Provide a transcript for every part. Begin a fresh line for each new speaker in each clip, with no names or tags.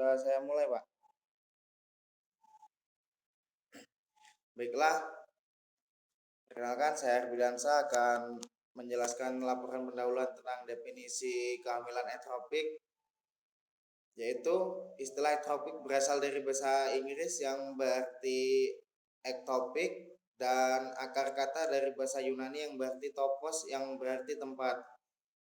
sudah saya mulai, Pak. Baiklah, perkenalkan saya Arbidansa akan menjelaskan laporan pendahuluan tentang definisi kehamilan ektopik, yaitu istilah ektopik berasal dari bahasa Inggris yang berarti ektopik dan akar kata dari bahasa Yunani yang berarti topos yang berarti tempat.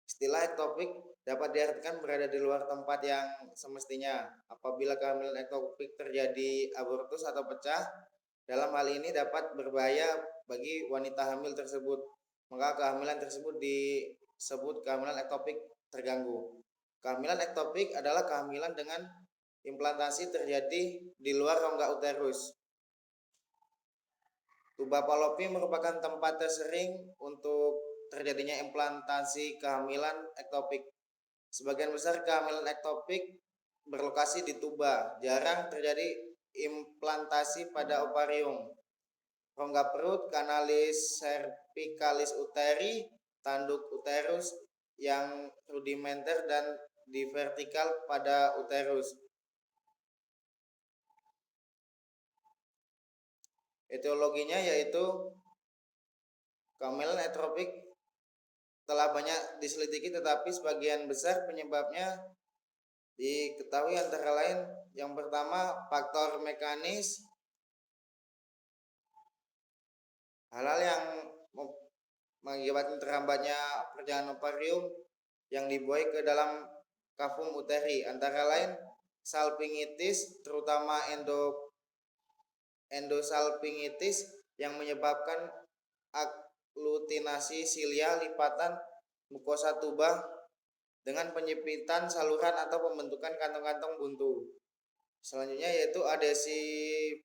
Istilah ektopik dapat diartikan berada di luar tempat yang semestinya. Apabila kehamilan ektopik terjadi abortus atau pecah, dalam hal ini dapat berbahaya bagi wanita hamil tersebut. Maka kehamilan tersebut disebut kehamilan ektopik terganggu. Kehamilan ektopik adalah kehamilan dengan implantasi terjadi di luar rongga uterus. Tuba Fallopi merupakan tempat tersering untuk terjadinya implantasi kehamilan ektopik. Sebagian besar kehamilan ektopik berlokasi di tuba, jarang terjadi implantasi pada ovarium, rongga perut, kanalis cervicalis uteri, tanduk uterus yang rudimenter dan di vertikal pada uterus. Etiologinya yaitu kehamilan ektopik telah banyak diselidiki, tetapi sebagian besar penyebabnya diketahui antara lain yang pertama faktor mekanis, hal-hal yang mengakibatkan terhambatnya perjalanan ovarium yang dibuai ke dalam kavum uteri, antara lain salpingitis, terutama endosalpingitis yang menyebabkan aglutinasi silia, lipatan mukosa tuba dengan penyempitan saluran atau pembentukan kantong-kantong buntu. Selanjutnya yaitu adesi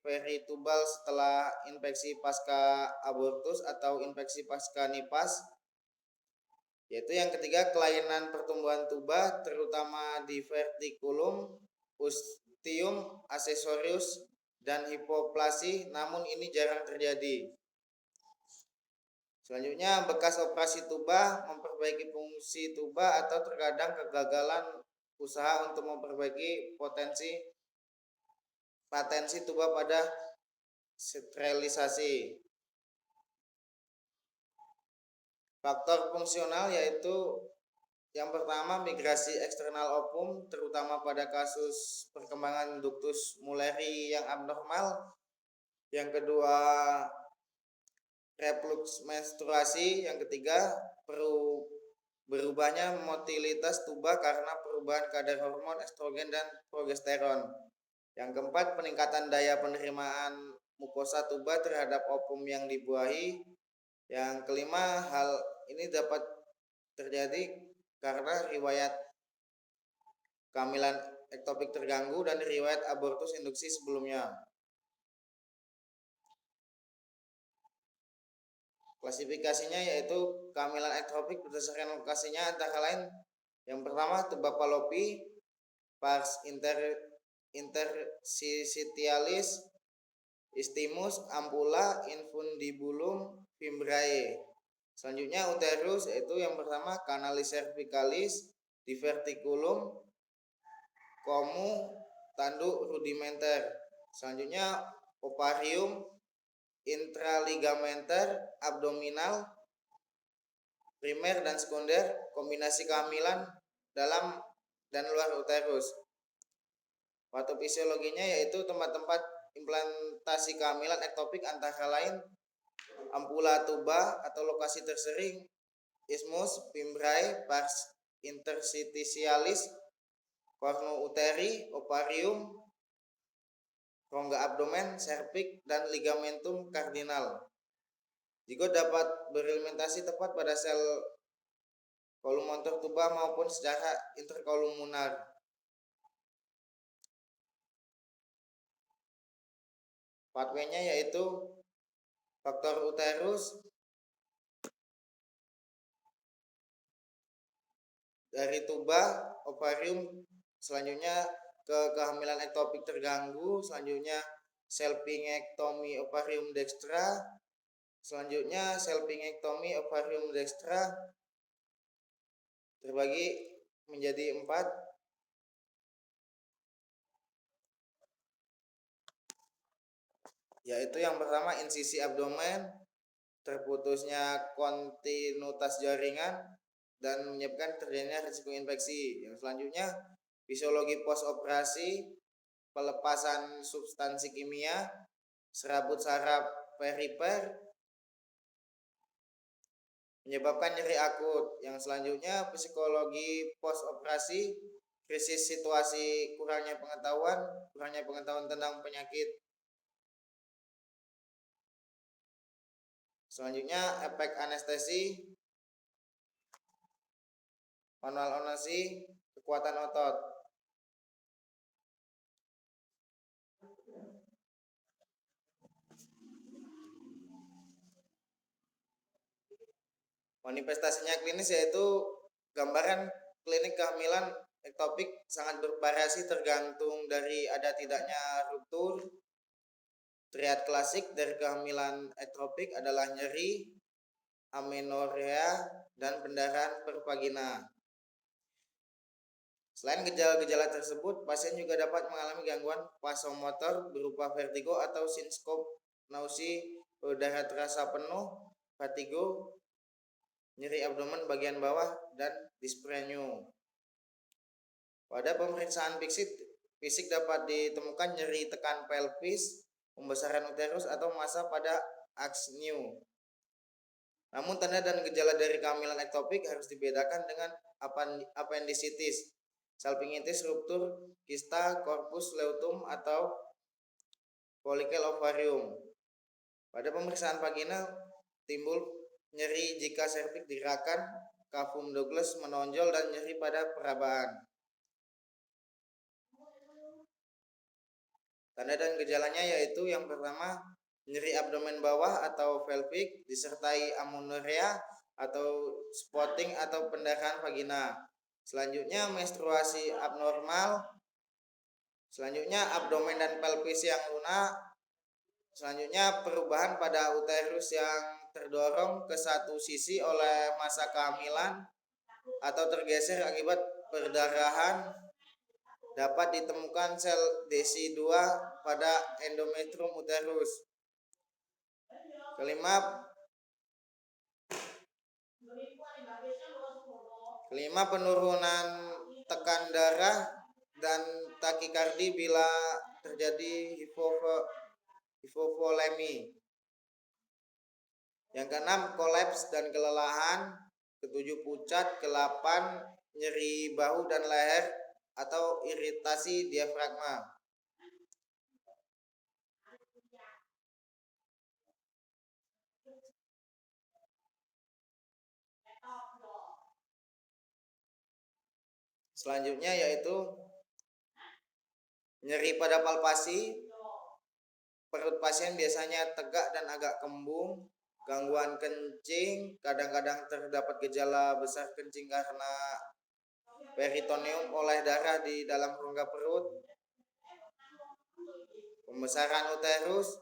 peritubal setelah infeksi pasca abortus atau infeksi pasca nipas. Yaitu yang ketiga kelainan pertumbuhan tuba terutama di vertikulum, ostium, aksesorius, dan hipoplasi, namun ini jarang terjadi. Selanjutnya bekas operasi tuba, memperbaiki fungsi tuba atau terkadang kegagalan usaha untuk memperbaiki patensi tuba pada sterilisasi. Faktor fungsional yaitu yang pertama migrasi eksternal ovum, terutama pada kasus perkembangan ductus muleri yang abnormal. Yang kedua reflux menstruasi. Yang ketiga berubahnya motilitas tuba karena perubahan kadar hormon estrogen dan progesteron. Yang keempat peningkatan daya penerimaan mukosa tuba terhadap ovum yang dibuahi. Yang kelima hal ini dapat terjadi karena riwayat kehamilan ektopik terganggu dan riwayat abortus induksi sebelumnya. Klasifikasinya yaitu kehamilan ektopik berdasarkan lokasinya antara lain yang pertama tuba Fallopi, pars interstitialis, istimus, ampula, infundibulum, fimbriae. Selanjutnya uterus yaitu yang pertama kanalis cervicalis, diverticulum, komu, tanduk rudimenter. Selanjutnya ovarium, intraligamenter, abdominal, primer dan sekunder, kombinasi kehamilan dalam dan luar uterus. Patofisiologinya yaitu tempat-tempat implantasi kehamilan ektopik antara lain ampula tuba atau lokasi tersering, isthmus, fimbriae, pars interstitialis, cornu uteri, ovarium, rongga abdomen, cervix, dan ligamentum cardinal. Juga dapat beralimentasi tepat pada sel kolumotor tuba maupun secara interkolumunar. Pathway-nya yaitu faktor uterus dari tuba, ovarium, selanjutnya ke kehamilan ektopik terganggu, selanjutnya salpingectomy ovarium dextra, selanjutnya salpingectomy ovarium dextra terbagi menjadi 4. yaitu yang pertama insisi abdomen, terputusnya kontinuitas jaringan, dan menyebabkan terjadinya risiko infeksi. Yang selanjutnya fisiologi post operasi, pelepasan substansi kimia, serabut saraf perifer, menyebabkan nyeri akut. Yang selanjutnya psikologi post operasi, krisis situasi, kurangnya pengetahuan tentang penyakit. Selanjutnya efek anestesi, manual onasi, kekuatan otot. Manifestasinya klinis yaitu gambaran klinik kehamilan ektopik sangat bervariasi tergantung dari ada tidaknya ruptur. Triad klasik dari kehamilan ektopik adalah nyeri, amenorea, dan pendarahan per vagina. Selain gejala-gejala tersebut, pasien juga dapat mengalami gangguan vasomotor berupa vertigo atau sinskop, nausi, udara terasa penuh, vertigo, nyeri abdomen bagian bawah, dan dispreneo. Pada pemeriksaan fisik dapat ditemukan nyeri tekan pelvis, pembesaran uterus, atau massa pada aks new. Namun tanda dan gejala dari kehamilan ektopik harus dibedakan dengan appendicitis, salpingitis, ruptur, kista, corpus luteum, atau folikel ovarium. Pada pemeriksaan vagina timbul nyeri jika serviks dirakan, cavum Douglas menonjol, dan nyeri pada perabaan. Tanda dan gejalanya yaitu yang pertama nyeri abdomen bawah atau pelvic disertai amenorrhea atau spotting atau pendarahan vagina. Selanjutnya menstruasi abnormal. Selanjutnya abdomen dan pelvis yang lunak. Selanjutnya perubahan pada uterus yang terdorong ke satu sisi oleh masa kehamilan atau tergeser akibat perdarahan. Dapat ditemukan sel DESI2 pada endometrium uterus. Kelima, penurunan tekan darah dan takikardi bila terjadi hipovolemi. Yang keenam, kolaps dan kelelahan. Ketujuh, pucat. Kedelapan, nyeri bahu dan leher atau iritasi diafragma. Selanjutnya yaitu nyeri pada palpasi. Perut pasien biasanya tegak dan agak kembung. Gangguan kencing, kadang-kadang terdapat gejala besar kencing karena peritoneum oleh darah di dalam rongga perut. Pembesaran uterus.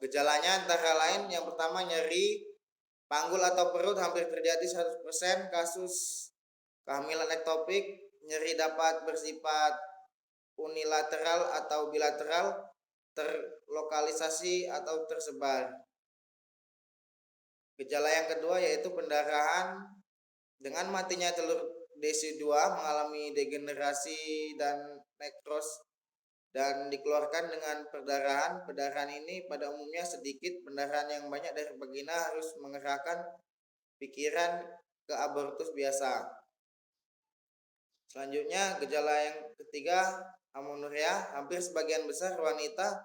Gejalanya antara lain yang pertama nyeri panggul atau perut hampir terjadi 100% kasus kehamilan ektopik. Nyeri dapat bersifat unilateral atau bilateral, terlokalisasi atau tersebar. Gejala yang kedua yaitu pendarahan. Dengan matinya telur DESI2 mengalami degenerasi dan nekros dan dikeluarkan dengan perdarahan. Perdarahan ini pada umumnya sedikit. Pendarahan yang banyak dari vagina harus mengerahkan pikiran ke abortus biasa. Selanjutnya gejala yang ketiga, amenorrhea. Hampir sebagian besar wanita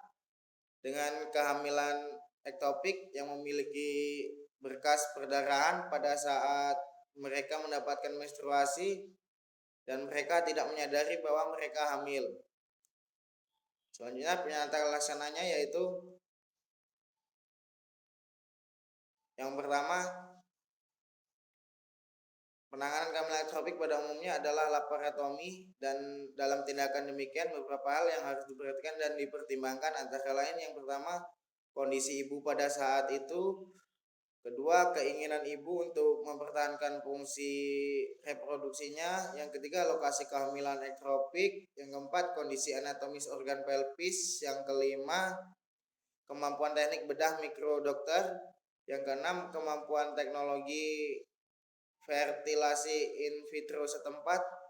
dengan kehamilan ektopik yang memiliki berkas perdarahan pada saat mereka mendapatkan menstruasi dan mereka tidak menyadari bahwa mereka hamil. Selanjutnya penyakit laksananya yaitu yang pertama, penanganan kehamilan ektopik pada umumnya adalah laparotomi, dan dalam tindakan demikian beberapa hal yang harus diperhatikan dan dipertimbangkan antara lain yang pertama kondisi ibu pada saat itu, Kedua, keinginan ibu untuk mempertahankan fungsi reproduksinya. Yang ketiga, lokasi kehamilan ektopik. Yang keempat, kondisi anatomis organ pelvis. Yang kelima, kemampuan teknik bedah mikrodokter. Yang keenam, kemampuan teknologi fertilasi in vitro setempat.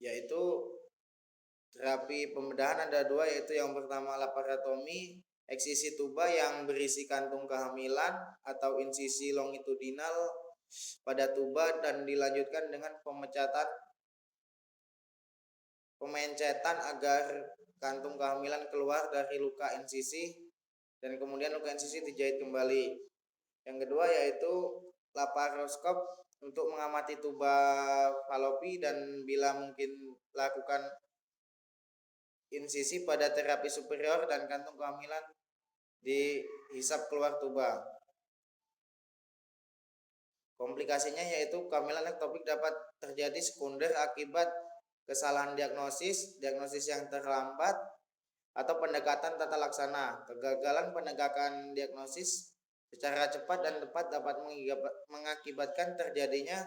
Yaitu terapi pembedahan ada dua, yaitu yang pertama laparotomi, eksisi tuba yang berisi kantung kehamilan atau insisi longitudinal pada tuba dan dilanjutkan dengan pemencetan agar kantung kehamilan keluar dari luka insisi dan kemudian luka insisi dijahit kembali. Yang kedua yaitu laparoskop untuk mengamati tuba falopi dan bila mungkin lakukan insisi pada terapi superior dan kantung kehamilan dihisap keluar tuba. Komplikasinya yaitu kehamilan ektopik dapat terjadi sekunder akibat kesalahan diagnosis yang terlambat, atau pendekatan tata laksana. Kegagalan penegakan diagnosis secara cepat dan tepat dapat mengakibatkan terjadinya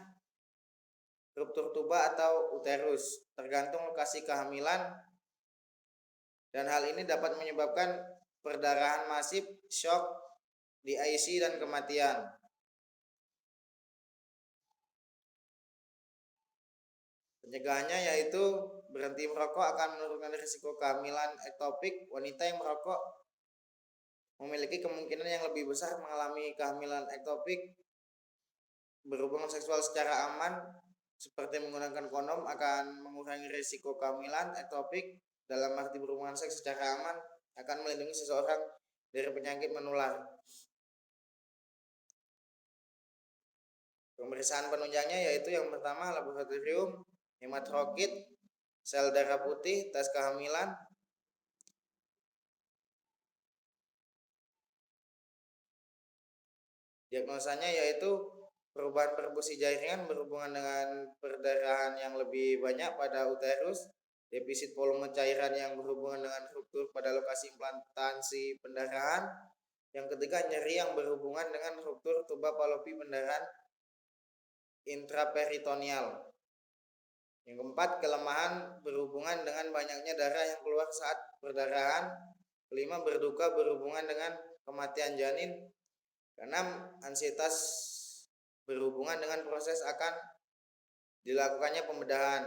ruptur tuba atau uterus, tergantung lokasi kehamilan, dan hal ini dapat menyebabkan perdarahan masif, shock di IC dan kematian. Pencegahannya yaitu berhenti merokok akan menurunkan risiko kehamilan ektopik. Wanita yang merokok memiliki kemungkinan yang lebih besar mengalami kehamilan ektopik. Berhubungan seksual secara aman seperti menggunakan kondom akan mengurangi risiko kehamilan ektopik. Dalam arti berhubungan seks secara aman akan melindungi seseorang dari penyakit menular. Pemeriksaan penunjangnya yaitu yang pertama laboratorium, hematokrit, sel darah putih, tes kehamilan. Diagnosanya yaitu perubahan perfusi jaringan berhubungan dengan perdarahan yang lebih banyak pada uterus, defisit volume cairan yang berhubungan dengan ruptur pada lokasi implantasi pendarahan. Yang ketiga, nyeri yang berhubungan dengan ruptur tuba falopi pendarahan intraperitoneal. Yang keempat, kelemahan berhubungan dengan banyaknya darah yang keluar saat perdarahan. Kelima, berduka berhubungan dengan kematian janin. Keenam, ansietas berhubungan dengan proses akan dilakukannya pembedahan.